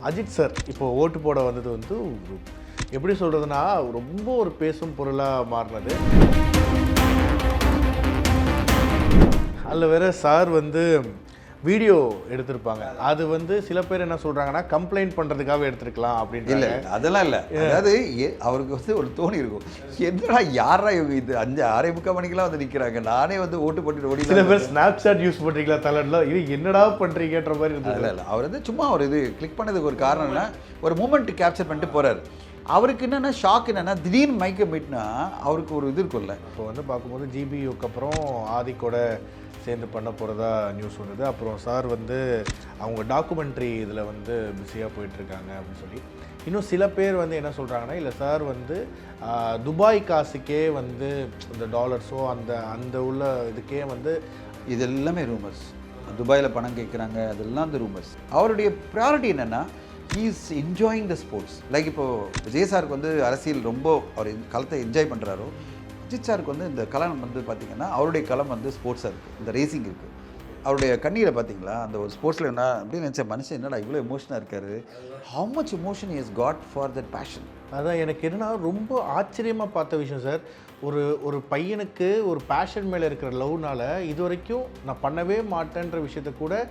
Ajith sir இப்போ ஓட்டு போட வந்தது வந்து எப்படி சொல்கிறதுனா ரொம்ப ஒரு பேசும் பொருளாக மாறினது. அதில் வேற சார் வந்து வீடியோ எடுத்திருப்பாங்க. அது வந்து சில பேர் என்ன சொல்கிறாங்கன்னா கம்ப்ளைண்ட் பண்ணுறதுக்காக எடுத்துருக்கலாம் அப்படின்னு. இல்லை அதெல்லாம் இல்லை, அதாவது அவருக்கு வந்து ஒரு தோணி இருக்கும், என்னடா யாரா இவங்க இது 5:30 மணிக்கெல்லாம் வந்து நிற்கிறாங்க, நானே வந்து ஓட்டு போட்டு ஓடி. சில பேர் ஸ்னாப் சாட் யூஸ் பண்ணுறீங்களா தலைல, இது என்னடா பண்ணுறீங்கன்ற மாதிரி இருந்தது. இல்லை அவர் வந்து சும்மா ஒரு இது கிளிக் பண்ணதுக்கு ஒரு காரணம்னா ஒரு மூமெண்ட் கேப்சர் பண்ணிட்டு போகிறாரு. அவருக்கு என்னென்னா ஷாக் என்னென்னா திடீர்னு மைக்கை மீட்னா அவருக்கு ஒரு இது இருக்கும்ல. இப்போ வந்து பார்க்கும்போது ஜிபியுக்கு அப்புறம் ஆதிக்கோட சேர்ந்து பண்ண போகிறதா நியூஸ் வந்தது. அப்புறம் சார் வந்து அவங்க டாக்குமெண்ட்ரி இதில் வந்து பிஸியாக போயிட்டுருக்காங்க அப்படின்னு சொல்லி. இன்னும் சில பேர் வந்து என்ன சொல்கிறாங்கன்னா, இல்லை சார் வந்து துபாய் காசுக்கே வந்து இந்த டாலர்ஸோ அந்த உள்ள இதுக்கே வந்து இது எல்லாமே ரூமர்ஸ். துபாயில் பணம் கேட்குறாங்க, அதெல்லாம் அந்த ரூமர்ஸ். அவருடைய ப்ரையாரிட்டி என்னென்னா is enjoying the sports. Like இப்போது விஜய் சாருக்கு வந்து அரசியல் ரொம்ப அவர் களத்தை என்ஜாய் பண்ணுறாரோ, அஜித் சாருக்கு வந்து இந்த களம் வந்து பார்த்திங்கன்னா அவருடைய களம் வந்து ஸ்போர்ட்ஸாக இருக்குது, இந்த ரேசிங் இருக்குது. அவருடைய கண்ணீரை பார்த்தீங்களா, அந்த ஒரு ஸ்போர்ட்ஸில் என்ன அப்படின்னு நினச்ச மனுஷன் என்னடா இவ்வளோ எமோஷனாக இருக்கார், how much emotion is got for that passion. அதான் எனக்கு என்னன்னா ரொம்ப ஆச்சரியமாக பார்த்த விஷயம் சார். ஒரு பையனுக்கு ஒரு பேஷன் மேலே இருக்கிற லவ்னால இது வரைக்கும் நான் பண்ணவே மாட்டேன்ற விஷயத்த கூட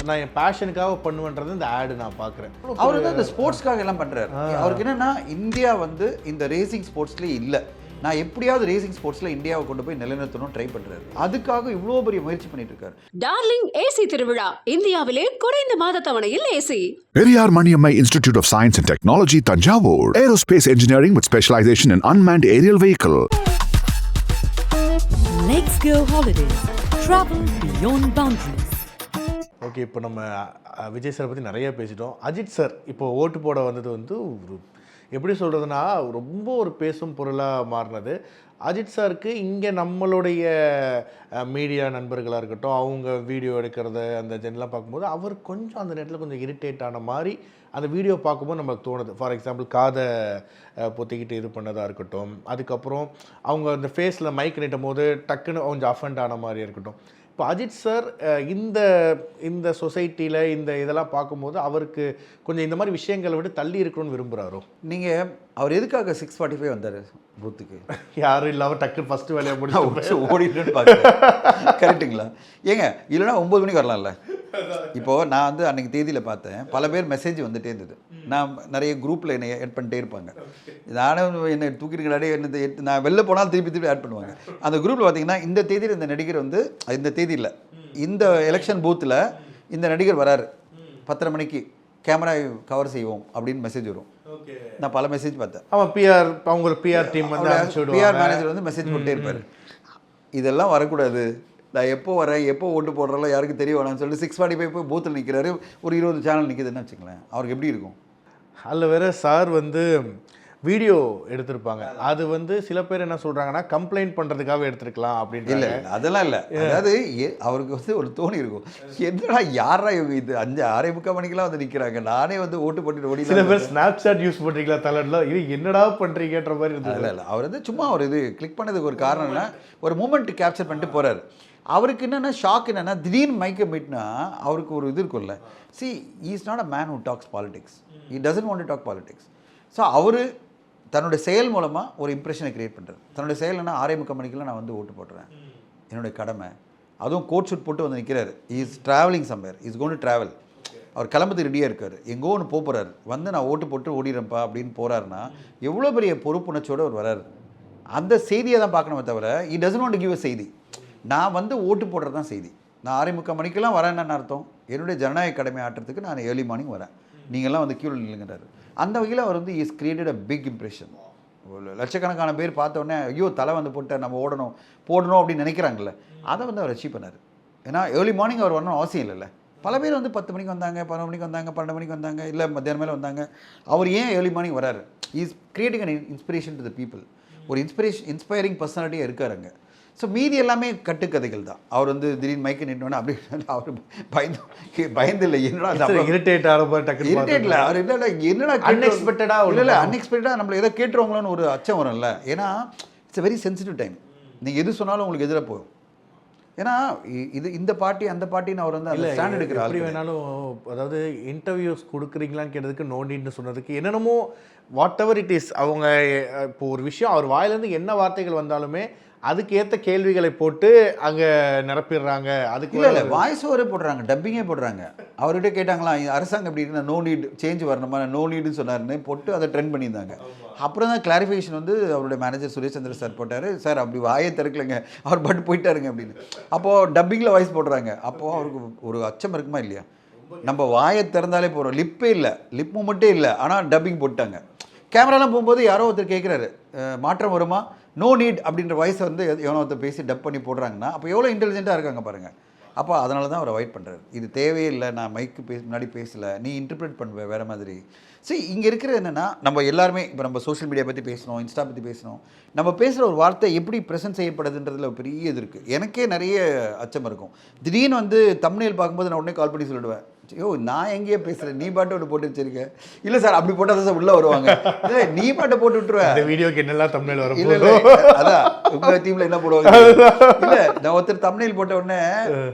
நான் என் பேஷனுக்காக பண்ணுவேன்றது இந்த ஆடு நான் பார்க்குறேன். அவர் வந்து இந்த ஸ்போர்ட்ஸ்க்காக எல்லாம் பண்ணுறாரு. அவருக்கு என்னென்னா இந்தியா வந்து இந்த ரேசிங் ஸ்போர்ட்ஸ்லேயே இல்லை, நான் எப்படியாவது ரேசிங் ஸ்போர்ட்ஸ்ல இந்தியாவை கொண்டு போய் நிலைநிறுத்தணும் ட்ரை பண்றாரு. அதுக்காக இவ்வளோ பெரிய முயற்சி பண்ணிட்டு இருக்காரு. டார்லிங் ஏசி திருவிழா, இந்தியாவிலே குறைந்த மாத தவணையில் AC. Periyar Maniammai Institute of Science and Technology, Tanjavur. Aerospace engineering with specialization in unmanned aerial vehicle. Let's go holidays. Travel beyond boundaries. Okay, இப்போ நம்ம விஜய் சார் பற்றி நிறைய பேசிட்டோம். அஜித் சார் இப்போ ஓட்டு போட வந்தது வந்து எப்படி சொல்கிறதுனா ரொம்ப ஒரு பேசும் பொருளாக மாறினது. அஜித் சாருக்கு இங்கே நம்மளுடைய மீடியா நண்பர்களாக இருக்கட்டும், அவங்க வீடியோ எடுக்கிறது அந்த ஜென்லாம் பார்க்கும்போது அவர் கொஞ்சம் அந்த நேரத்தில் கொஞ்சம் இரிட்டேட் ஆன மாதிரி அந்த வீடியோ பார்க்கும்போது நமக்கு தோணுது. ஃபார் எக்ஸாம்பிள் காதை பொத்திக்கிட்டு இது பண்ணதாக இருக்கட்டும், அதுக்கப்புறம் அவங்க அந்த ஃபேஸில் மைக் நீட்டும் போது டக்குன்னு கொஞ்சம் அஃபண்ட் ஆன மாதிரி இருக்கட்டும். இப்போ அஜித் சார் இந்த சொசைட்டியில் இதெல்லாம் பார்க்கும்போது அவருக்கு கொஞ்சம் இந்த மாதிரி விஷயங்களை விட்டு தள்ளி இருக்கணும்னு விரும்புகிறாரோ? நீங்கள் அவர் எதுக்காக 6:45 வந்தார் பூத்துக்கு? யாரும் இல்லாமல் டக்குன்னு ஃபஸ்ட்டு வேலையை முடிச்சு ஓடிட்டுன்னு பார்க்க கரெக்டுங்களா? ஏங்க இல்லைனா 9 மணிக்கு வரலாம்ல. இப்போது நான் வந்து அன்றைக்கி தேதியில் பார்த்தேன், பல பேர் மெசேஜ் வந்துகிட்டே இருந்தது. நான் நிறைய குரூப்பில் என்னை ஆட் பண்ணிட்டே இருப்பாங்க. நானும் என்னை தூக்கிட்டு என்ன நான் வெளில போனாலும் திருப்பி ஆட் பண்ணுவாங்க. அந்த குரூப்பில் பார்த்தீங்கன்னா இந்த தேதியில் இந்த நடிகர் வந்து இந்த தேதியில் இந்த எலெக்ஷன் பூத்தில் இந்த நடிகர் வராரு, 10:30 மணிக்கு கேமரா கவர் செய்வோம் அப்படின்னு மெசேஜ் வரும். நான் பல மெசேஜ் பார்த்தேன். அவன் அவங்க பிஆர் டீம் வந்து பிஆர் மேனேஜர் வந்து மெசேஜ் போட்டே இருப்பார். இதெல்லாம் வரக்கூடாது, நான் எப்போ வரேன் எப்போ ஓட்டு போடுறோம் யாருக்கு தெரிய வேணாம்னு சொல்லிட்டு 6:45 போய் பூத்தில் நிற்கிறாரு. ஒரு 20 சேனல் நிற்கிதுன்னு வச்சுங்களேன், அவருக்கு எப்படி இருக்கும்? அதில் வேற சார் வந்து வீடியோ எடுத்திருப்பாங்க. அது வந்து சில பேர் என்ன சொல்கிறாங்கன்னா கம்ப்ளைண்ட் பண்ணுறதுக்காக எடுத்துருக்கலாம் அப்படின்னு. இல்லை அதெல்லாம் இல்லை, அதாவது அவருக்கு வந்து ஒரு தோணி இருக்கும், என்னடா யாரா இவங்க இது 5:30 மணிக்கெல்லாம் வந்து நிற்கிறாங்க, நானே வந்து ஓட்டு போட்டு ஓடி. சில பேர் ஸ்னாப் சாட் யூஸ் பண்ணுறீங்களா தலைல, இது என்னடா பண்ணுறீங்கன்ற மாதிரி இருந்தது. இல்லை அவர் வந்து சும்மா ஒரு இது கிளிக் பண்ணதுக்கு ஒரு காரணம்னா ஒரு மூமெண்ட் கேப்சர் பண்ணிட்டு போகிறாரு. அவருக்கு என்னென்னா ஷாக் என்னென்னா திடீர்னு மைக்கை மீட்னா அவருக்கு ஒரு இது இருக்கும்ல. She is not a man who talks politics, he doesn't want to talk politics. So அவர் தன்னுடைய செயல் மூலமாக ஒரு இம்ப்ரெஷனை க்ரியேட் பண்ணுறாரு. தன்னுடைய செயல் என்ன 6:30 மணிக்கெல்லாம் நான் வந்து ஓட்டு போடுறேன், என்னுடைய கடமை. அதுவும் கோட் ஷூட் போட்டு வந்து நிற்கிறாரு. Is travelling somewhere, is gone to travel. அவர் கிளம்புறதுக்கு ரெடியாக இருக்கார், எங்கோ ஒன்று போகிறாரு, வந்து நான் ஓட்டு போட்டு ஓடிடுறேன்ப்பா அப்படின்னு போகிறாருன்னா எவ்வளோ பெரிய பொறுப்புணர்ச்சியோடு அவர் வராரு. அந்த செய்தியை தான் பார்க்கணுமே தவிர he doesn't want to give a செய்தி. நான் வந்து ஓட்டு போடுறது தான் செய்தி. நான் 6:30 மணிக்கெல்லாம் வரேன்னு அர்த்தம், என்னுடைய ஜனநாயக கடமை ஆட்டுறதுக்கு நான் ஏர்லி மார்னிங் வரேன், நீங்கள்லாம் வந்து கியூவில் நில்லுங்கிறாரு. அந்த வகையில் அவர் வந்து is created a big impression. லட்சக்கணக்கான பேர் பார்த்தோன்னே ஐயோ தலை வந்து போட்டு நம்ம போடணும் அப்படின்னு நினைக்கிறாங்கல்ல, அதை வந்து அவர் அச்சீவ் பண்ணார். ஏன்னா ஏர்லி மார்னிங் அவர் வரணும் அவசியம் இல்லைல்ல. பல பேர் வந்து 10 மணிக்கு வந்தாங்க, 11 மணிக்கு வந்தாங்க, 12 மணிக்கு வந்தாங்க, இல்லை மத்தியானம் மேலே வந்தாங்க. அவர் ஏன் ஏர்லி மார்னிங் வராரு? Is creating an inspiration to the people. ஒரு இன்ஸ்பைரிங் பர்சனாலிட்டியாக இருக்காருங்க. ஸோ மீதி எல்லாமே கட்டுக்கதைகள் தான். அவர் வந்து திடீர்னு மைக்கு நிட்டோன்னே அப்படி அவர் பயந்து இல்லை, என்னடா இரிட்டேட் இரிட்டேட்டில் அவர் என்னடா அன்எக்ஸ்பெக்டடாக இல்லை அன்எக்ஸ்பெக்டடாக நம்மளை எதை கேட்டுருவாங்களோன்னு ஒரு அச்சம் வரும்ல. ஏன்னா it's a very sensitive time. நீங்கள் எது சொன்னாலும் உங்களுக்கு எதிராக போகும். ஏன்னா இந்த பார்ட்டி அந்த பார்ட்டின்னு அவர் வந்து அந்த ஸ்டாண்ட் எடுக்கிற ஆள் எப்படி கிடையாது. வேணாலும் அதாவது இன்டர்வியூஸ் கொடுக்குறீங்களான்னு கேட்டதுக்கு நோ நீட்னு சொன்னதுக்கு என்னென்னமோ வாட் எவர் இட் இஸ் அவங்க இப்போ ஒரு விஷயம் அவர் வாயிலேருந்து என்ன வார்த்தைகள் வந்தாலுமே அதுக்கு ஏற்ற கேள்விகளை போட்டு அங்கே நிரப்பிடுறாங்க. அதுக்கு இல்லை வாய்ஸ் ஓவரே போடுறாங்க, டப்பிங்கே போடுறாங்க. அவர்கிட்ட கேட்டாங்களா அரசாங்கம் எப்படி இருக்குன்னா நோ நீட் சேஞ்ச் வரணுமா, நோ நீடுன்னு சொன்னார்னு போட்டு அதை ட்ரெண்ட் பண்ணியிருந்தாங்க. அப்புறம் தான் கிளாரிஃபிகேஷன் வந்து அவருடைய மேனேஜர் சுரேஷ் சந்திர சார் போட்டார், சார் அப்படி வாயை திறக்கலைங்க அவர் பட்டு போயிட்டாருங்க அப்படின்னு. அப்போது டப்பிங்கில் வாய்ஸ் போடுறாங்க. அப்போது அவருக்கு ஒரு அச்சம் இருக்குமா இல்லையா? நம்ம வாயை திறந்தாலே போகிறோம், லிப்பே இல்லை, லிப் மூமெண்ட்டே இல்லை, ஆனால் டப்பிங் போட்டாங்க. கேமராலாம் போகும்போது யாரோ ஒருத்தர் கேட்குறாரு மாற்றம் வருமா, நோ நீட் அப்படின்ற வாய்ஸை வந்து எவனோ ஒருத்தர் பேசி டப் பண்ணி போடுறாங்கன்னா அப்போ எவ்வளோ இன்டெலிஜென்ட்டாக இருக்காங்க பாருங்கள். அப்போ அதனால தான் அவர் அவாய்ட் பண்ணுறாரு. இது தேவையே இல்லை, நான் மைக்கு முன்னாடி பேசலை, நீ இன்டர்பிரேட் பண்ணுவேன் வேறு மாதிரி. சரி, இங்கே இருக்கிறது என்னென்னா நம்ம எல்லாருமே இப்போ நம்ம சோஷியல் மீடியா பற்றி பேசணும், இன்ஸ்டா பற்றி பேசணும், நம்ம பேசுகிற ஒரு வார்த்தை எப்படி ப்ரெசென்ட் செய்யப்படுதுன்றதுல ஒரு பெரிய இது இருக்குது. எனக்கே நிறைய அச்சம் இருக்கும். திடீர்னு வந்து தம்ப்நெயில் பார்க்கும்போது நான் உடனே கால் பண்ணி சொல்லிடுவேன், ஐயோ நான் எங்கேயே பேசுகிறேன், நீ பாட்டு ஒன்று போட்டு வச்சிருக்கேன். இல்லை சார் அப்படி போட்டால் தான் சார் உள்ளே வருவாங்க. இல்லை நீ பாட்டை போட்டு விட்டுருவேன். இந்த வீடியோக்கு என்னெல்லாம் தம்ப்நெயில் வரும். இல்லை இல்லை அதான் உங்கள் டீமில் என்ன போடுவாங்க. இல்லை நான் ஒருத்தர் தம்ப்நெயில் போட்ட உடனே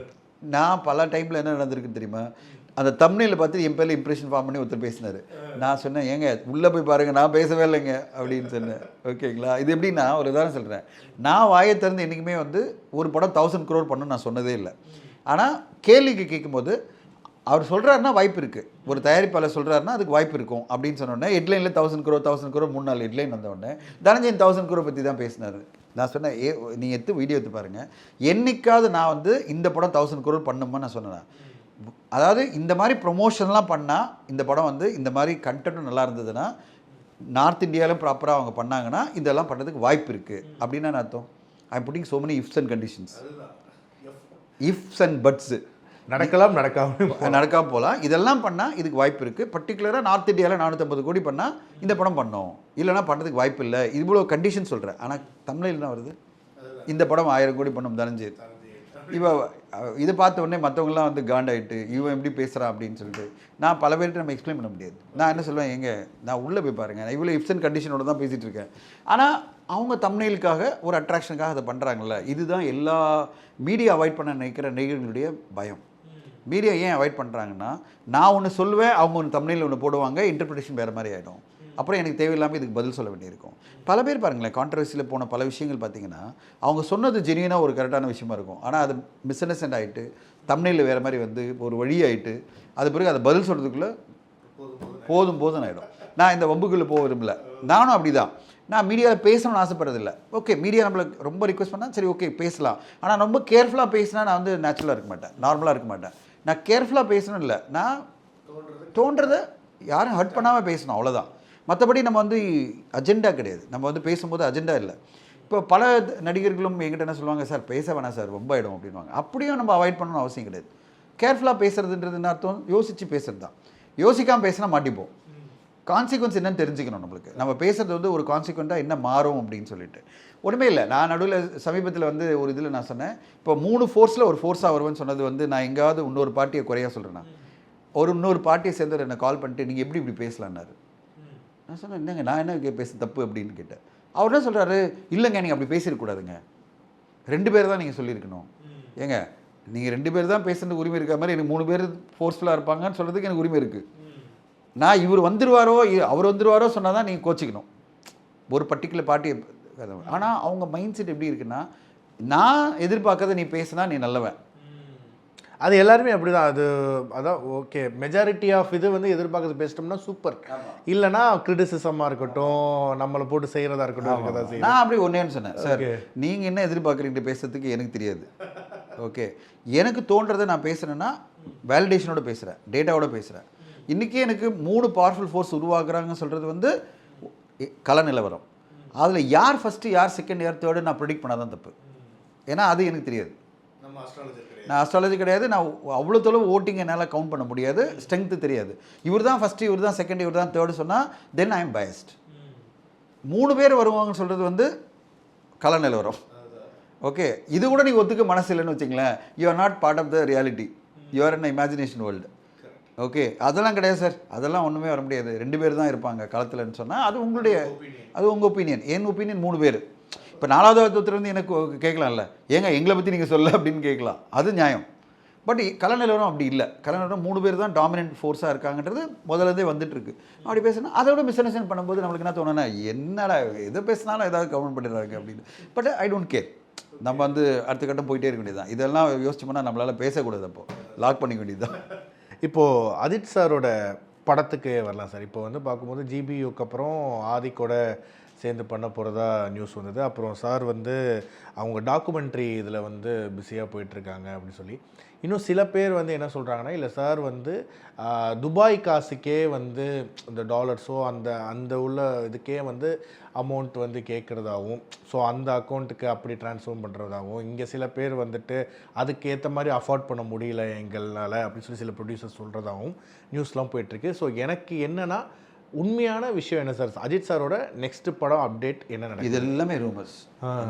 நான் பல டைமில் என்ன நடந்திருக்குன்னு தெரியுமா, அந்த தம்ப்நெயிலை பார்த்து என் பேரில் இம்ப்ரெஷன் ஃபார்ம் பண்ணி ஒருத்தர் பேசினார். நான் சொன்னேன் ஏங்க உள்ளே போய் பாருங்கள், நான் பேசவே இல்லைங்க அப்படின்னு சொன்னேன். ஓகேங்களா, இது எப்படின்னா ஒரு உதாரணம் சொல்கிறேன். நான் வாயை திறந்து என்றைக்குமே வந்து ஒரு படம் 1000 crore பண்ணணும்னு நான் சொன்னதே இல்லை. ஆனால் கேள்விக்கு கேட்கும்போது அவர் சொல்கிறாருன்னா வாய்ப்பு இருக்குது, ஒரு தயாரிப்பாளர் சொல்கிறாருன்னா அதுக்கு வாய்ப்பு இருக்கும் அப்படின்னு சொன்னோடனே ஹெட்லைனில் 1000 crore 3 4 ஹெட்லைன் வந்தோடனே தனஞ்சயன் 1000 crore பற்றி தான் பேசினார். நான் சொன்னேன் நீங்கள் வீடியோ எடுத்து பாருங்கள், என்னைக்காவது நான் வந்து இந்த படம் 1000 crore பண்ணுமா நான் சொன்னேன். அதாவது இந்த மாதிரி ப்ரொமோஷன்லாம் பண்ணால் இந்த படம் வந்து இந்த மாதிரி கண்டென்ட்டும் நல்லா இருந்ததுன்னா நார்த் இந்தியாவிலும் ப்ராப்பராக அவங்க பண்ணாங்கன்னா இதெல்லாம் பண்ணுறதுக்கு வாய்ப்பு இருக்குது அப்படின்னு நான் அர்த்தம். I am pudding so many ifs and conditions, ifs and buts. நடக்கலாம் நடக்காம போகலாம், இதெல்லாம் பண்ணால் இதுக்கு வாய்ப்பு இருக்குது. பர்டிகுலராக நார்த் இந்தியாவில் 450 கோடி பண்ணால் இந்த படம் பண்ணோம், இல்லைனா பண்ணுறதுக்கு வாய்ப்பு இல்லை, இவ்வளோ கண்டிஷன் சொல்கிறேன். ஆனால் தமிழில் தான் வருது இந்த படம் 1000 கோடி பண்ணும் தனஞ்சய். இப்போ இதை பார்த்த உடனே மற்றவங்களாம் வந்து காண்டாயிட்டு இவன் எப்படி பேசுகிறான் அப்படின்னு சொல்லிட்டு நான் பல பேர்கிட்ட நம்ம எக்ஸ்பிளைன் பண்ண முடியாது. நான் என்ன சொல்லுவேன், எங்க நான் உள்ளே போய் பாருங்கள், நான் இவ்வளோ இப்ஸ் அண்ட் கண்டிஷனோட தான் பேசிகிட்டு இருக்கேன். ஆனால் அவங்க தம்ப்நெயிலுக்காக ஒரு அட்ராக்ஷனுக்காக அதை பண்ணுறாங்கல்ல, இதுதான் எல்லா மீடியா அவாய்ட் பண்ண நினைக்கிற நடிகர்களுடைய பயம். மீடியா ஏன் அவாய்ட் பண்ணுறாங்கன்னா, நான் ஒன்று சொல்லுவேன், அவங்க ஒன்று தம்ப்நெயில் ஒன்று போடுவாங்க, இன்டர்பிரிட்டேஷன் வேறு மாதிரி ஆகிடும். அப்புறம் எனக்கு தேவையில்லாமல் இதுக்கு பதில் சொல்ல வேண்டியிருக்கும். பல பேர் பாருங்களேன், கான்ட்ரவர்சியில் போன பல விஷயங்கள் பார்த்தீங்கன்னா அவங்க சொன்னது ஜெனியூனாக ஒரு கரெக்டான விஷயமா இருக்கும், ஆனால் அது மிஸ் அண்டர்ஸ்டாண்ட் ஆகிட்டு தம்ப்நெயிலில் வேறு மாதிரி வந்து ஒரு வழி ஆகிட்டு அது பிறகு அதை பதில் சொல்கிறதுக்குள்ளே போதும் ஆகிடும். நான் இந்த வம்புக்குள்ளே போக விரும்பல. நானும் அப்படி தான். நான் மீடியாவில் பேசணும்னு ஆசைப்படுறதில்ல. ஓகே, மீடியா நம்மளுக்கு ரொம்ப ரிக்வெஸ்ட் பண்ணால் சரி ஓகே பேசலாம், ஆனால் ரொம்ப கேர்ஃபுல்லாக பேசினா நான் வந்து நேச்சுரலாக இருக்க மாட்டேன், நார்மலாக இருக்க மாட்டேன். நான் கேர்ஃபுல்லாக பேசணும் இல்லை, நான் தோன்றதை யாரும் ஹர்ட் பண்ணாமல் பேசணும், அவ்வளோதான். மற்றபடி நம்ம வந்து அஜெண்டா கிடையாது, நம்ம வந்து பேசும்போது அஜெண்டா இல்லை. இப்போ பல நடிகர்களும் என்கிட்ட என்ன சொல்லுவாங்க, சார் பேச வேணாம் சார் ரொம்ப ஆகிடும் அப்படின்வாங்க. அப்படியும் நம்ம அவாய்ட் பண்ணணும்னு அவசியம் கிடையாது. கேர்ஃபுல்லாக பேசுறதுன்றது அர்த்தம் யோசித்து பேசுறது தான். யோசிக்காமல் பேசினா மாட்டிப்போம். கான்சிக்வன்ஸ் என்னன்னு தெரிஞ்சுக்கணும் நம்மளுக்கு. நம்ம பேசுகிறது வந்து ஒரு கான்சிக்வெண்ட்டாக என்ன மாறும் அப்படின்னு சொல்லிட்டு ஒன்றுமே இல்லை. நான் நடுவில் சமீபத்தில் வந்து ஒரு இதில் நான் சொன்னேன், இப்போ 3 ஃபோர்ஸில் ஒரு ஃபோர்ஸாக வருவேன்னு சொன்னது வந்து நான் எங்கேயாவது இன்னொரு பார்ட்டியை குறையாக சொல்கிறேன்னா, இன்னொரு பார்ட்டியை சேர்ந்தவர் என்னை கால் பண்ணிட்டு நீங்கள் எப்படி இப்படி பேசலான்னாரு. நான் சொன்னேன், என்னங்க நான் என்ன பேச தப்பு அப்படின்னு கேட்டேன். அவர் என்ன சொல்கிறாரு, இல்லைங்க நீங்கள் அப்படி பேசிடக்கூடாதுங்க, 2 பேர் தான் நீங்கள் சொல்லியிருக்கணும். ஏங்க நீங்கள் 2 பேர் தான் பேசுறதுக்கு உரிமை இருக்க மாதிரி எனக்கு 3 பேர் ஃபோர்ஸ்ஃபுல்லாக இருப்பாங்கன்னு சொல்கிறதுக்கு எனக்கு உரிமை இருக்குது. நான் இவர் வந்துடுவாரோ அவர் வந்துடுவாரோ சொன்னால் தான் நீங்கள் கோச்சிக்கணும் ஒரு பர்டிகுலர் பார்ட்டி. ஆனால் அவங்க மைண்ட் செட் எப்படி இருக்குன்னா, நான் எதிர்பார்க்கறத நீ பேசினா நீ நல்லவன். அது எல்லாருமே அப்படி தான். அதான் ஓகே, மெஜாரிட்டி ஆஃப் இது வந்து எதிர்பார்க்கறது பேசிட்டோம்னா சூப்பர், இல்லைனா கிரிட்டிசிசமாக இருக்கட்டும், நம்மளை போட்டு செய்கிறதா இருக்கட்டும். நான் அப்படி ஒன்றேன்னு சொன்னேன், சார் நீங்கள் என்ன எதிர்பார்க்குறீங்க பேசுறதுக்கு எனக்கு தெரியாது. ஓகே, எனக்கு தோன்றதை நான் பேசுகிறேன்னா வேலிடேஷனோட பேசுகிறேன், டேட்டாவோட பேசுகிறேன். இன்றைக்கி எனக்கு 3 பவர்ஃபுல் ஃபோர்ஸ் உருவாக்குறாங்கன்னு சொல்கிறது வந்து கல நிலவரம். அதில் யார் ஃபஸ்ட்டு யார் செகண்ட் யார் தேர்டு நான் ப்ரெடிக்ட் பண்ணாதான் தப்பு. ஏன்னா அது எனக்கு தெரியாது, நான் அஸ்ட்ராலஜி கிடையாது, நான் அவ்வளோ தொலைவு ஓட்டிங் என்னால் கவுண்ட் பண்ண முடியாது, ஸ்ட்ரென்த்து தெரியாது. இவர் தான் ஃபஸ்ட்டு, இவர் தான் செகண்ட், இவர் தான் தேர்டு சொன்னால் தென் ஐ எம் பயஸ்ட். 3 பேர் வருவாங்கன்னு சொல்கிறது வந்து கல நிலவரம். ஓகே, இது கூட நீங்கள் ஒத்துக்க மனசு இல்லைன்னு வச்சிங்களேன், you are not part of the reality, you are in imagination world. Okay, அதெல்லாம் கிடையாது சார், அதெல்லாம் ஒன்றுமே வர முடியாது, 2 பேர் தான் இருப்பாங்க களத்தில்னு சொன்னால் அது உங்களுடைய, அது உங்கள் ஒப்பீனியன். என் ஒப்பீனியன் 3 பேர். இப்போ 4வது ஒருத்தர் வந்து எனக்கு கேட்கலாம்ல, ஏங்க எங்களை பற்றி நீங்கள் சொல்ல அப்படின்னு கேட்கலாம், அது நியாயம். பட் கல நிலவரம் அப்படி இல்லை. கல நிலவரம் 3 பேர் தான் டாமினன்ட் ஃபோர்ஸாக இருக்காங்கன்றது முதல்லதே வந்துட்டுருக்கு. அப்படி பேசுனா அதோட மிஸ் அண்டர்ஸ்டாண்ட் பண்ணும்போது நம்மளுக்கு என்ன தோணுன்னா, என்னடா எதை பேசினாலும் ஏதாவது கமெண்ட் பண்ணிடுறாங்க அப்படின்னு. But I don't care. நம்ம வந்து அடுத்த கட்டம் போயிட்டே இருக்க வேண்டியது தான். இதெல்லாம் யோசிச்சோம்னா நம்மளால் பேசக்கூடாது, அப்போ லாக் பண்ணிக்க வேண்டியது தான். இப்போது அஜித் சாரோட படத்துக்கு வரலாம் சார். இப்போ வந்து பார்க்கும்போது ஜிபியுக்கு அப்புறம் ஆதிக்கோட சேர்ந்து பண்ண போகிறதா நியூஸ் வந்தது. அப்புறம் சார் வந்து அவங்க டாக்குமெண்ட்ரி இதில் வந்து பிஸியாக போயிட்டுருக்காங்க அப்படின்னு சொல்லி, இன்னும் சில பேர் வந்து என்ன சொல்கிறாங்கன்னா, இல்லை சார் வந்து துபாய் காசுக்கே வந்து இந்த டாலர்ஸோ அந்த உள்ள இதுக்கே வந்து அமௌண்ட் வந்து கேட்குறதாகவும், ஸோ அந்த அக்கௌண்ட்டுக்கு அப்படி ட்ரான்ஸ்ஃபர் பண்ணுறதாகவும், இங்கே சில பேர் வந்துட்டு அதுக்கேற்ற மாதிரி அஃபோர்ட் பண்ண முடியல எங்களால் அப்படின்னு சொல்லி சில ப்ரொடியூசர்ஸ் சொல்கிறதாகவும் நியூஸ்லாம் போயிட்டுருக்கு. ஸோ எனக்கு என்னென்னா, உண்மையான விஷயம் என்ன சார்? அஜித் சாரோட நெக்ஸ்ட் படம் அப்டேட் என்ன நடக்குது? இது எல்லாமே ரூமர்ஸ்.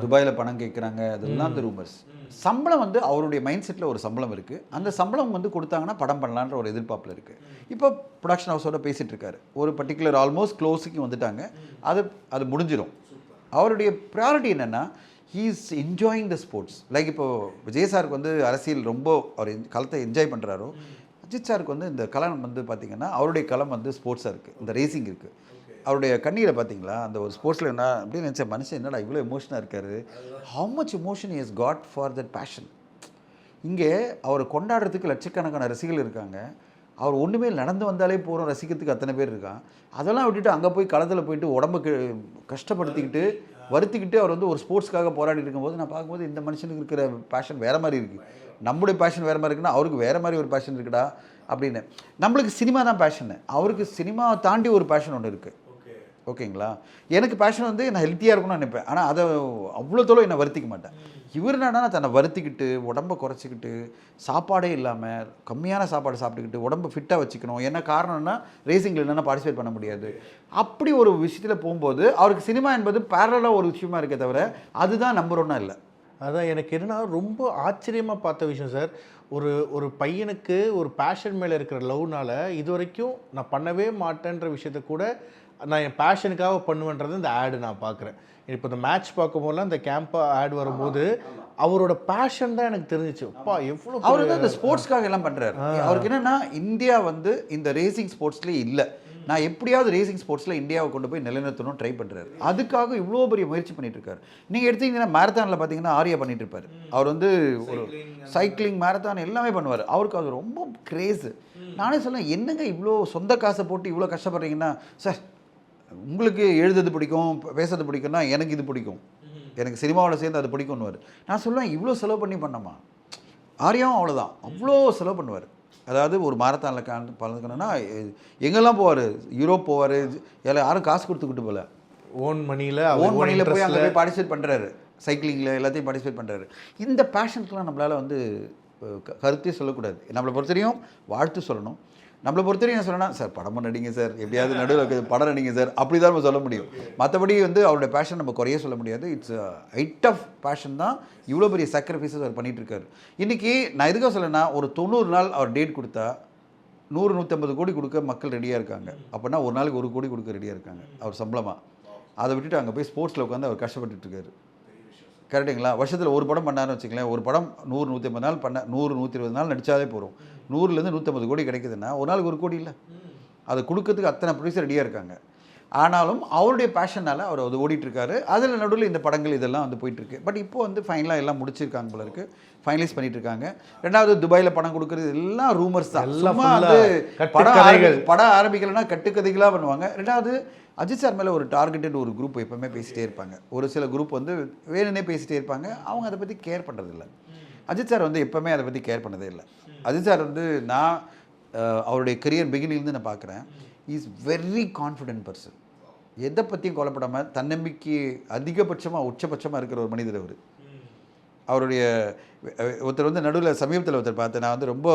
துபாயில் பணம் கேட்குறாங்க, அதெல்லாம் அந்த ரூமர்ஸ். சம்பளம் வந்து அவருடைய மைண்ட் செட்டில் ஒரு சம்பளம் இருக்குது. அந்த சம்பளம் வந்து கொடுத்தாங்கன்னா படம் பண்ணலான்ற ஒரு எதிர்பார்ப்பில் இருக்குது. இப்போ ப்ரொடக்ஷன் ஹவுஸோட பேசிகிட்டு இருக்காரு. ஒரு பர்டிகுலர் ஆல்மோஸ்ட் க்ளோஸுக்கு வந்துட்டாங்க. அது முடிஞ்சிடும். அவருடைய ப்ரையாரிட்டி என்னென்னா, he is enjoying the sports. Like இப்போது விஜய் சாருக்கு வந்து அரசியல் ரொம்ப அவர் காலத்தை என்ஜாய் பண்ணுறாரோ, அஜித் சாருக்கு வந்து இந்த களம் வந்து பார்த்திங்கன்னா அவருடைய களம் வந்து ஸ்போர்ட்ஸாக இருக்குது, இந்த ரேசிங் இருக்குது. அவருடைய கண்ணீரை பார்த்தீங்களா, அந்த ஒரு ஸ்போர்ட்ஸில் என்ன அப்படின்னு நினச்ச மனுஷன் என்னடா இவ்வளோ எமோஷனாக இருக்காரு. How much emotion is got for that passion. இங்கே அவர் கொண்டாடுறதுக்கு லட்சக்கணக்கான ரசிகர்கள் இருக்காங்க. அவர் ஒன்றுமே நடந்து வந்தாலே போகிறோம் ரசிக்கிறதுக்கு அத்தனை பேர் இருக்கான். அதெல்லாம் விட்டுட்டு அங்கே போய் களத்தில் போயிட்டு உடம்புக்கு கஷ்டப்படுத்திக்கிட்டு வருத்திக்கிட்டு அவர் வந்து ஒரு ஸ்போர்ட்ஸ்க்காக போராடிட்டு இருக்கும்போது நான் பார்க்கும்போது இந்த மனுஷனுக்கு இருக்கிற பேஷன் வேறு மாதிரி இருக்குது. நம்முடைய பேஷன் வேறு மாதிரி இருக்குன்னா அவருக்கு வேறு மாதிரி ஒரு பேஷன் இருக்குடா அப்படின்னு. நம்மளுக்கு சினிமா தான் பேஷனு, அவருக்கு சினிமா தாண்டி ஒரு பேஷன் ஒன்று இருக்குது. ஓகேங்களா? எனக்கு பேஷன் வந்து நான் ஹெல்த்தியாக இருக்கணும்னு நினைப்பேன். ஆனால் அதை அவ்வளோ தோளோ என்னை வருத்திக்க மாட்டேன். இவர் என்னன்னா தன்னை வருத்திக்கிட்டு உடம்பை குறைச்சிக்கிட்டு சாப்பாடே இல்லாமல் கம்மியான சாப்பாடு சாப்பிட்டுக்கிட்டு உடம்பை ஃபிட்டாக வச்சுக்கணும். என்ன காரணம்னா ரேசிங்கில் என்னென்னா பார்ட்டிசிபேட் பண்ண முடியாது. அப்படி ஒரு விஷயத்தில் போகும்போது அவருக்கு சினிமா என்பது பேரலாக ஒரு விஷயமா இருக்கே தவிர அதுதான் நம்பர் ஒன்றா இல்லை. அதான் எனக்கு என்னன்னா ரொம்ப ஆச்சரியமாக பார்த்த விஷயம் சார். ஒரு பையனுக்கு ஒரு பேஷன் மேலே இருக்கிற லவ்னால் இது வரைக்கும் நான் பண்ணவே மாட்டேன்ற விஷயத்த கூட நான் என் பேஷனுக்காக பண்ணுவேன்றது இந்த ஆடு நான் பார்க்குறேன். இப்போ இந்த மேட்ச் பார்க்கும்போதுலாம் இந்த கேம்ப் ஆட் வரும்போது அவரோட பேஷன் தான் எனக்கு தெரிஞ்சிச்சு. அப்பா எவ்வளோ அவர் வந்து இந்த ஸ்போர்ட்ஸ்க்காக எல்லாம் பண்ணுறாரு. அவருக்கு என்னென்னா இந்தியா வந்து இந்த ரேசிங் ஸ்போர்ட்ஸ்லேயே இல்லை, நான் எப்படியாவது ரேசிங் ஸ்போர்ட்ஸில் இந்தியாவை கொண்டு போய் நிலைநிறுத்தணும் ட்ரை பண்ணுறாரு. அதுக்காக இவ்வளோ பெரிய முயற்சி பண்ணிட்டு இருக்காரு. நீங்கள் எடுத்தீங்கன்னா மேரத்தானில் பார்த்தீங்கன்னா ஆரியா பண்ணிட்டு இருப்பார். அவர் வந்து ஒரு சைக்கிளிங் மேரத்தான் எல்லாமே பண்ணுவார். அவருக்கு அது ரொம்ப கிரேஸு. நானே சொல்லேன், என்னங்க இவ்வளோ சொந்த காசை போட்டு இவ்வளோ கஷ்டப்படுறீங்கன்னா, சார் உங்களுக்கு எழுதுறது பிடிக்கும், பேசுறது பிடிக்கும்னா எனக்கு இது பிடிக்கும், எனக்கு சினிமாவில் சேர்ந்து அது பிடிக்கும்னுவார். நான் சொல்லுவேன், இவ்வளோ செலவு பண்ணி பண்ணமா? ஆரியாவும் அவ்வளோதான், அவ்வளோ செலவு பண்ணுவார். அதாவது ஒரு மாரத்தானில் பழக்கணும்னா எங்கெல்லாம் போவார், யூரோப் போவார், யாரும் காசு கொடுத்துக்கிட்டு போகல, ஓன் மணியில் போய் அங்கே போய் பார்ட்டிசிபேட் பண்ணுறாரு. சைக்கிளிங்கில் எல்லாத்தையும் பார்ட்டிசிபேட் பண்ணுறாரு. இந்த பேஷனுக்குலாம் நம்மளால் வந்து கருத்தே சொல்லக்கூடாது. நம்மளை பொறுத்தவரையும் வாழ்த்து சொல்லணும். நம்மளை பொறுத்தவரையும் என்ன சொல்லணும்னா, சார் படம் நடிங்க சார், எப்படியாவது நடுவில் படம் நடிங்க சார், அப்படி தான் நம்ம சொல்ல முடியும். மற்றபடி வந்து அவருடைய பேஷன் நம்ம குறைய சொல்ல முடியாது. இட்ஸ் ஹைட் ஆஃப் பேஷன் தான். இவ்வளோ பெரிய சாக்ரிஃபைஸஸ் அவர் பண்ணிகிட்டு இருக்காரு. இன்றைக்கி நான் எதுக்காக சொல்லணும்னா, ஒரு 90 நாள் அவர் டேட் கொடுத்தா 100-150 கோடி கொடுக்க மக்கள் ரெடியாக இருக்காங்க. அப்படின்னா ஒரு நாளைக்கு 1 கோடி கொடுக்க ரெடியாக இருக்காங்க அவர் சம்பளமாக. அதை விட்டுட்டு அங்கே போய் ஸ்போர்ட்ஸில் உட்காந்து அவர் கஷ்டப்பட்டுட்டு இருக்காரு. கரெக்டுங்களா? வருஷத்தில் ஒரு படம் பண்ணாருன்னு வச்சுக்கலாம். ஒரு படம் 100-150 நாள் பண்ண 100-120 நாள் நடித்தாலே போகிறோம். 100-150 கோடி கிடைக்குதுன்னா ஒரு நாளுக்கு 1 கோடி இல்லை. அதை கொடுக்கறதுக்கு அத்தனை ப்ரொடியூசர் ரெடியாக இருக்காங்க. ஆனாலும் அவருடைய பேஷனால் அவர் அது ஓடிட்டுருக்காரு. அதில் நடுவில் இந்த படங்கள் இதெல்லாம் வந்து போயிட்டுருக்கு. பட் இப்போ வந்து ஃபைனலாக எல்லாம் முடிச்சிருக்காங்க போல இருக்குது, ஃபைனலைஸ் பண்ணிட்டு இருக்காங்க. ரெண்டாவது துபாயில் பணம் கொடுக்குறது எல்லாம் ரூமர்ஸ் தான். சும்மா வந்து படம் ஆரம்பிக்கலைன்னா கட்டுக்கதைகளாக பண்ணுவாங்க. ரெண்டாவது அஜித் சார் மேலே ஒரு டார்கெட்டட் ஒரு குரூப் எப்போவுமே பேசிகிட்டே இருப்பாங்க. ஒரு சில குரூப் வந்து வேணுன்னே பேசிகிட்டே இருப்பாங்க. அவங்க அதை பற்றி கேர் பண்ணுறதில்ல. அஜித் சார் வந்து எப்போவுமே அதை பற்றி கேர் பண்ணதே இல்லை. அஜித் சார் வந்து நான் அவருடைய கரியர் பிகினிங்லேருந்து நான் பார்க்குறேன். Is very confident person. எதை பற்றியும் கொலைப்படாமல் தன்னம்பிக்கை அதிகபட்சமாக உச்சபட்சமாக இருக்கிற ஒரு மனிதர் அவர். அவருடைய ஒருத்தர் வந்து நடுவில் சமீபத்தில் ஒருத்தர் பார்த்தேன், நான் வந்து ரொம்ப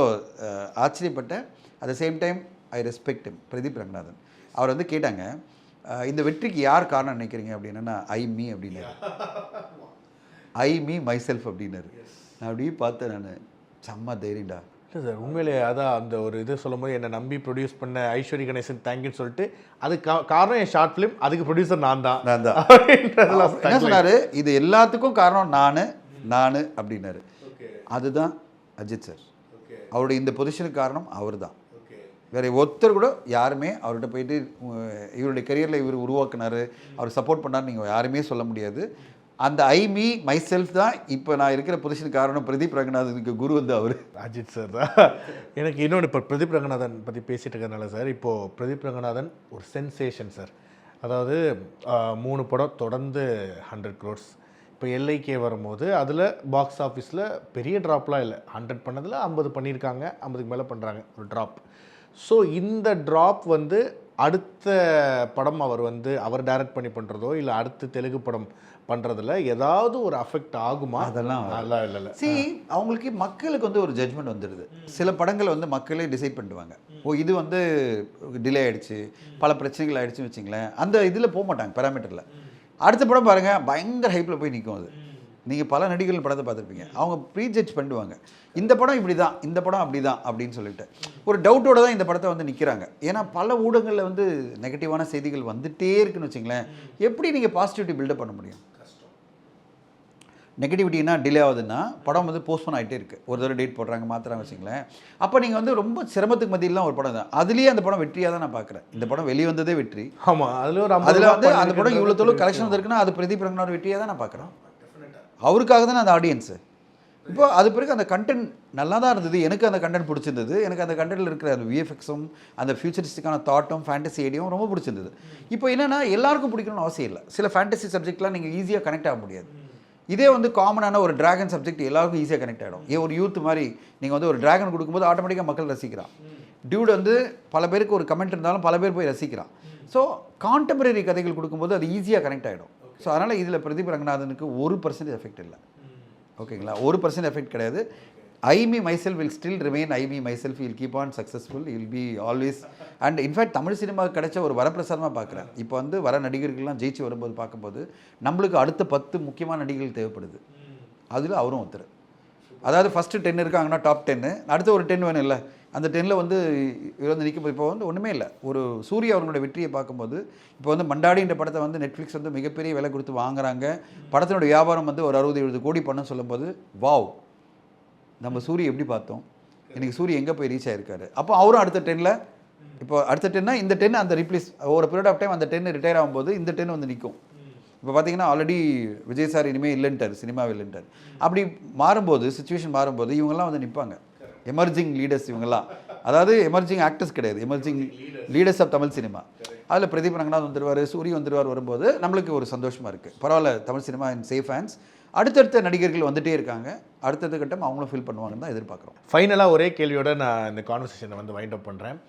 ஆச்சரியப்பட்டேன். At the same time I respect him. Pradeep Ranganathan. அவர் வந்து கேட்டாங்க, இந்த வெற்றிக்கு யார் காரணம் நினைக்கிறீங்க அப்படின்னா, ஐ மீ அப்படின்னாரு. ஐ மீ மை செல்ஃப் அப்படின்னாரு. நான் அப்படியே பார்த்தேன், நான் செம்ம தைரியண்டா. இல்லை சார் உண்மையிலேயே அதான் அந்த ஒரு இது சொல்லும்போது என்னை நம்பி ப்ரொடியூஸ் பண்ண ஐஸ்வரி கணேசன் தேங்க்யூன்னு சொல்லிட்டு அதுக்கு காரணம் என் ஷார்ட் ஃபிலிம், அதுக்கு ப்ரொடியூசர் நான் தான். என்ன சொன்னார், இது எல்லாத்துக்கும் காரணம் நான் அப்படின்னாரு. அதுதான் அஜித் சார். அவருடைய இந்த பொசிஷனுக்கு காரணம் அவர் தான். வேறு ஒருத்தர் கூட யாருமே அவர்கிட்ட போயிட்டு இவருடைய கரியரில் இவர் உருவாக்குனார், அவர் சப்போர்ட் பண்ணார் நீங்கள் யாருமே சொல்ல முடியாது. அந்த மீ மை செல்ஃப் தான் இப்போ நான் இருக்கிற பொசிஷனுக்கு காரணம். பிரதீப் ரங்கநாதனுக்கு குரு வந்து அவர் அஜித் சார் தான். எனக்கு இன்னொன்று இப்போ பிரதீப் ரங்கநாதன் பற்றி பேசிகிட்டு இருக்கிறதுனால சார், இப்போது பிரதீப் ரங்கநாதன் ஒரு சென்சேஷன் சார். அதாவது 3 படம் தொடர்ந்து 100 crores. இப்போ எல்ஐகே வரும்போது அதில் பாக்ஸ் ஆஃபீஸில் பெரிய ட்ராப்லாம் இல்லை, 100 பண்ணதில் 50 பண்ணியிருக்காங்க, 50க்கு மேலே பண்ணுறாங்க ஒரு ட்ராப். ஸோ இந்த ட்ராப் வந்து அடுத்த படம் அவர் டைரக்ட் பண்ணி பண்ணுறதோ இல்லை அடுத்த தெலுங்கு படம் பண்ணுறதுல ஏதாவது ஒரு அஃபெக்ட் ஆகுமா? அதெல்லாம் இல்லை. அவங்களுக்கு மக்களுக்கு வந்து ஒரு ஜட்மெண்ட் வந்துடுது. சில படங்களை வந்து மக்களே டிசைட் பண்ணிடுவாங்க. இது வந்து டிலே ஆகிடுச்சு, பல பிரச்சனைகள் ஆகிடுச்சுன்னு வச்சிங்களேன், அந்த இதில் போக மாட்டாங்க பேராமீட்டரில். அடுத்த படம் பாருங்கள் பயங்கர ஹைப்பில் போய் நிற்கும். அது நீங்கள் பல நடிகர்கள் படத்தை பார்த்துருப்பீங்க, அவங்க ப்ரீ ஜட்ஜ் பண்ணுவாங்க, இந்த படம் இப்படி தான், இந்த படம் அப்படி தான் அப்படின்னு சொல்லிட்டு ஒரு டவுட்டோடு தான் இந்த படத்தை வந்து நிற்கிறாங்க. ஏன்னா பல ஊடகங்களில் வந்து நெகட்டிவான செய்திகள் வந்துகிட்டே இருக்குன்னு வச்சிங்களேன், எப்படி நீங்கள் பாசிட்டிவிட்டி பில்டப் பண்ண முடியும்? நெகட்டிவிட்டினா டிலே ஆகுதுன்னா படம் வந்து போஸ்ட்போன் ஆகிட்டே இருக்குது, ஒரு தடவை டேட் போடுறாங்க மாத்திராங்க வச்சிங்களேன். அப்போ நீங்கள் வந்து ரொம்ப சிரமத்துக்கு மத்தியிலாம் ஒரு படம் தான், அதுலேயே அந்த படம் வெற்றியாக தான் நான் பார்க்குறேன். இந்த படம் வெளியே வந்ததே வெற்றி. ஆமாம், அதில் வந்து அந்த படம் இவ்வளோ தொழில் கலெக்ஷன் வந்திருக்குன்னா அது பிரதீப் ரங்கநாத் வெற்றியாக தான் நான் பார்க்குறேன். அவருக்காக தானே அந்த ஆடியன்ஸு. இப்போ அது பிறகு அந்த கண்டென்ட் நல்லா தான் இருந்தது, எனக்கு அந்த கண்டென்ட் பிடிச்சிருந்தது. எனக்கு அந்த கண்டென்ட்டில் இருக்கிற அந்த விஎஃப்எக்ஸும் அந்த ஃபியூச்சரிஸ்டிக்கான தாட்டும் ஃபேண்டசி ஐடியாவும் ரொம்ப பிடிச்சிருந்தது. இப்போ என்னென்னா எல்லாருக்கும் பிடிக்கணும்னு அவசியம் இல்லை. சில ஃபேண்டசி சப்ஜெக்ட்லாம் நீங்கள் ஈஸியாக கனெக்ட் ஆக முடியாது. இதே வந்து காமனான ஒரு டிராகன் சப்ஜெக்ட் எல்லாருக்கும் ஈஸியாக கனெக்ட் ஆகிடும். ஒரு யூத் மாதிரி நீங்கள் வந்து ஒரு டிராகன் கொடுக்கும்போது ஆட்டோமேட்டிக்காக மக்கள் ரசிக்கிறான். டியூட் வந்து பல பேருக்கு ஒரு கமெண்ட் இருந்தாலும் பல பேர் போய் ரசிக்கிறான். ஸோ கான்டெம்பரரி கதைகள் கொடுக்கும்போது அது ஈஸியாக கனெக்ட் ஆகிடும். ஸோ அதனால் இதில் பிரதீப் ரங்கநாதனுக்கு 1% எஃபெக்ட் இல்லை. ஓகேங்களா, 1% எஃபெக்ட் கிடையாது. Me myself will still remain me myself will keep on successful, will be always. And in fact Tamil சினிமாவுக்கு கிடைச்ச ஒரு வரப்பிரசாதமாக பார்க்குறேன். இப்போ வந்து வர நடிகர்கள்லாம் ஜெயிச்சு வரும்போது பார்க்கும்போது நம்மளுக்கு அடுத்த 10 முக்கியமான நடிகர்கள் தேவைப்படுது. அதில் அவரும் ஒருத்தர். அதாவது ஃபஸ்ட்டு 10 இருக்காங்கன்னா டாப் 10, அடுத்த ஒரு 10 வேணும் இல்லை, அந்த 10ல் வந்து இவர் வந்து நிற்கும். இப்போ வந்து ஒன்றுமே இல்லை, ஒரு சூர்யா அவர்களோட வெற்றியை பார்க்கும்போது இப்போ வந்து மண்டாடின்ற படத்தை வந்து நெட்ஃப்ளிக்ஸ் வந்து மிகப்பெரிய விலை கொடுத்து வாங்குறாங்க. படத்தினோட வியாபாரம் வந்து ஒரு 60-70 கோடி பண்ண சொல்லும்போது வாவ், நம்ம சூரிய எப்படி பார்த்தோம், இன்றைக்கி சூரிய எங்கே போய் ரீச் ஆகிருக்காரு. அப்போ அவரும் அடுத்த 10ல், இப்போ அடுத்த 10னா இந்த 10 அந்த ரீப்ளேஸ் ஒரு பீரியட் ஆஃப் டைம் அந்த 10 ரிட்டையர் ஆகும்போது இந்த 10 வந்து நிற்கும். இப்போ பார்த்தீங்கன்னா ஆல்ரெடி விஜய் சார் இனிமேல் இல்லைன்ட்டார், சினிமாவில் இல்லைன்ட்டார். அப்படி மாறும்போது சிச்சுவேஷன் மாறும்போது இவங்கெல்லாம் வந்து நிற்பாங்க, எமர்ஜிங் லீடர்ஸ் இவங்கெல்லாம். அதாவது எமர்ஜிங் ஆக்டர்ஸ் கிடையாது, emerging leaders of Tamil cinema. அதில் பிரதீப் ரங்கநாத் வந்துடுவார், சூரிய வந்துடுவார். வரும்போது நம்மளுக்கு ஒரு சந்தோஷமாக இருக்குது. பரவாயில்ல, தமிழ் சினிமா இன் சேஃப் ஹேண்ட்ஸ். அடுத்தடுத்த நடிகர்கள் வந்துகிட்டே இருக்காங்க, அடுத்தடுத்த கட்டம் அவங்களும் ஃபீல் பண்ணுவாங்கன்னு தான் எதிர்பார்க்குறோம். ஃபைனலாக ஒரே கேள்வியோட நான் இந்த கான்வர்சேஷனை வந்து வைண்ட் அப் பண்ணுறேன்.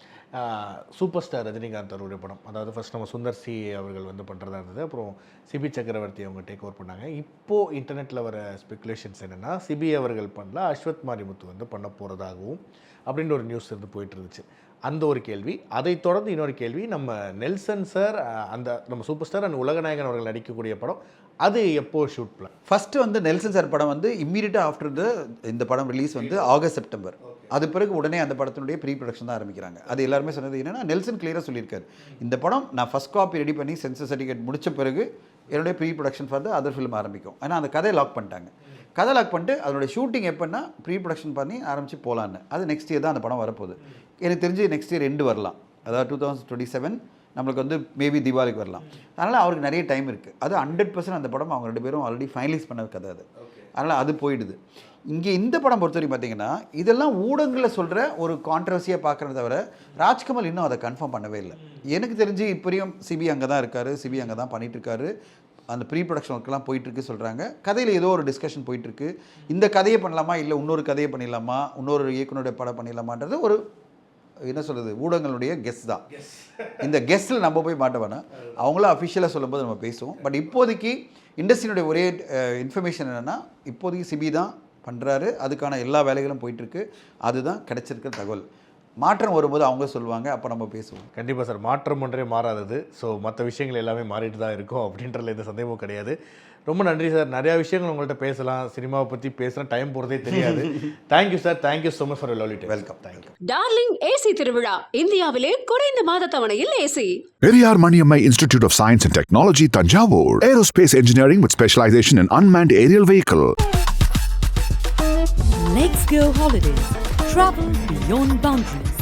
சூப்பர் ஸ்டார் ரஜினிகாந்த் அவருடைய படம், அதாவது ஃபர்ஸ்ட் நம்ம சுந்தர் சி அவர்கள் வந்து பண்ணுறதா இருந்தது, அப்புறம் சிபி சக்கரவர்த்தி அவங்க டேக் ஓவர் பண்ணாங்க. இப்போது இன்டர்நெட்டில் வர ஸ்பெகுலேஷன்ஸ் என்னென்னா சிபி அவர்கள் பண்ணல, அஸ்வத் மாரிமுத்து வந்து பண்ண போகிறதாகவும் அப்படின்ற ஒரு நியூஸ் இருந்து போயிட்டு இருந்துச்சு. அந்த ஒரு கேள்வி. அதை தொடர்ந்து இன்னொரு கேள்வி, நம்ம நெல்சன் சார் அந்த நம்ம சூப்பர் ஸ்டார் அண்ட் உலகநாயகன் அவர்கள் நடிக்கக்கூடிய படம் அது எப்போ ஷூட் பிளான்? ஃபஸ்ட்டு வந்து நெல்சன் சார் படம் வந்து இம்மீடியட்டாக ஆஃப்டர் இந்த படம் ரிலீஸ் வந்து ஆகஸ்ட் செப்டம்பர். அது பிறகு உடனே அந்த படத்தினுடைய ப்ரீ ப்ரொடக்ஷன் தான் ஆரம்பிக்கிறாங்க. அது எல்லாருமே சொன்னது என்னென்னா, நெல்சன் கிளியராக சொல்லியிருக்காரு, இந்த படம் நான் ஃபஸ்ட் காப்பி ரெடி பண்ணி சென்சர் சர்டிஃபிகேட் முடித்த பிறகு என்னுடைய pre production for other film ஆரம்பிக்கும். ஏன்னா அந்த கதையை லாக் பண்ணிட்டாங்க. கதை லாக் பண்ணிட்டு அதனுடைய ஷூட்டிங் எப்போன்னா ப்ரீ ப்ரொடக்ஷன் பண்ணி ஆரம்பித்து போகலான்னு. அது நெக்ஸ்ட் இயர் தான் அந்த படம் வரப்போகுது. எனக்கு தெரிஞ்சு நெக்ஸ்ட் இயர் எண்டு வரலாம், அதாவது 2027 நம்மளுக்கு வந்து மேபி தீபாவளிக்கு வரலாம். அதனால் அவருக்கு நிறைய டைம் இருக்குது. அது 100% அந்த படம் அவங்க 2 பேரும் ஆல்ரெடி ஃபைனலைஸ் பண்ண கதை அது. அதனால் அது போயிடுது. இங்கே இந்த படம் பொறுத்தவரைக்கும் பார்த்தீங்கன்னா இதெல்லாம் ஊடகங்களில் சொல்கிற ஒரு கான்ட்ரவர்சியாக பார்க்குறத தவிர ராஜ்கமல் இன்னும் அதை கன்ஃபார்ம் பண்ணவே இல்லை. எனக்கு தெரிஞ்சு இப்போயும் சிபி அங்கே தான் இருக்கார், சிபி அங்கே தான் பண்ணிகிட்ருக்காரு. அந்த ப்ரீ ப்ரொடக்ஷன் ஒர்க்கெலாம் போயிட்டுருக்கு சொல்கிறாங்க. கதையில் ஏதோ ஒரு டிஸ்கஷன் போயிட்டுருக்கு. இந்த கதையை பண்ணலாமா, இல்லை இன்னொரு கதையை பண்ணிடலாமா, இன்னொரு இயக்குனருடைய படம் பண்ணிடலாமான்றது ஒரு என்ன சொல்கிறது ஊடகங்களுடைய கெஸ் தான். இந்த கெஸ்ட்டில் நம்ம போய் மாட்ட வேணாம், அவங்களும் அஃபிஷியலாக சொல்லும்போது நம்ம பேசுவோம். பட் இப்போதைக்கு இண்டஸ்ட்ரியினுடைய ஒரே இன்ஃபர்மேஷன் என்னென்னா, இப்போதைக்கு சிபி தான் பண்ணுறாரு, அதுக்கான எல்லா வேலைகளும் போயிட்டுருக்கு, அதுதான் கிடச்சிருக்கிற தகவல். மாற்றம் வரும்போது அவங்க சொல்லுவாங்க, அப்போ நம்ம பேசுவோம். கண்டிப்பாக சார், மாற்றம் ஒன்றே மாறாதது. ஸோ மற்ற விஷயங்கள் எல்லாமே மாறிட்டு தான் இருக்கும் அப்படின்றதுல எந்த சந்தேகமும் கிடையாது. ரொம்ப நன்றி சார். நிறையா விஷயங்கள் உங்கள்கிட்ட பேசலாம், சினிமாவை பற்றி பேசலாம், டைம் போகிறதே தெரியாது. Thank you sir, thank you so much for lovely day. Welcome. Thank you. Darling AC திருவிழா இந்தியாவிலே குறைந்த மாத தவணையில் AC. Periyar Maniammai Institute of Science and Technology, Tanjavur. Aerospace engineering with specialization in unmanned aerial vehicle. Let's go holidays. Travel beyond boundaries.